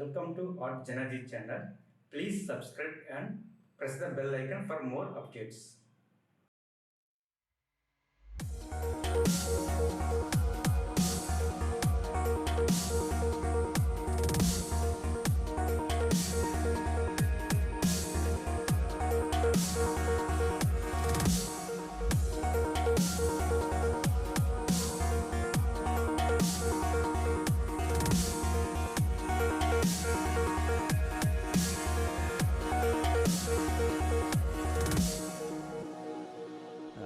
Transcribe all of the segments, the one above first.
Welcome to artjanag channel. Please subscribe and press the bell icon for more updates.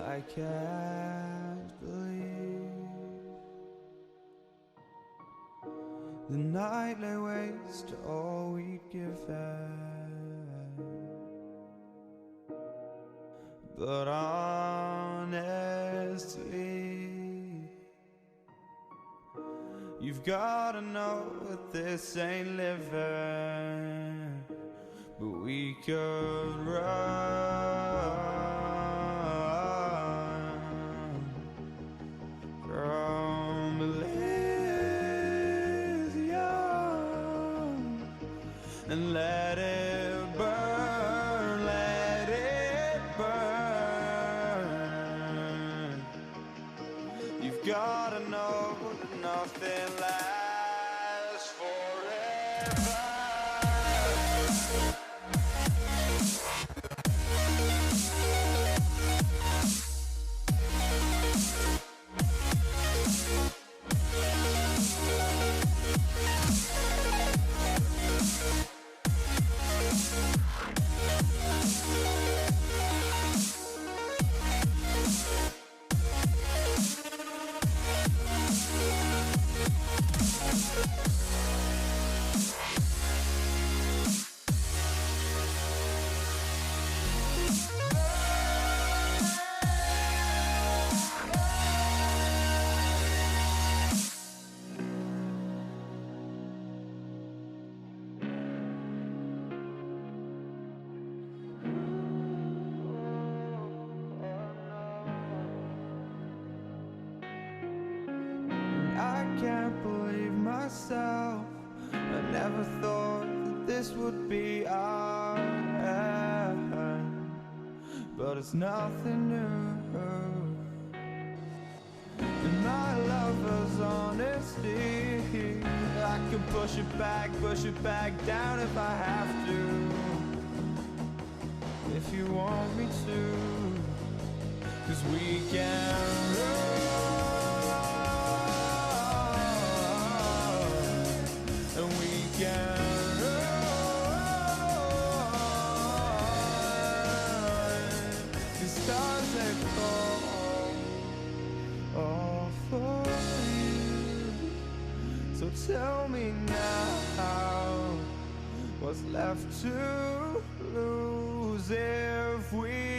I can't believe the night lay waste to all we'd given. But honestly, you've gotta know that this ain't living. But we could run from Elysium and let it burn, let it burn. You've gotta know that nothing lasts forever. I can't believe myself. I never thought that this would be our end, but it's nothing new. And my lover's honesty, I can push it back down if I have to. If you want me to, 'cause we can run. And we can run. The stars they fall all for you. So tell me now, what's left to lose if we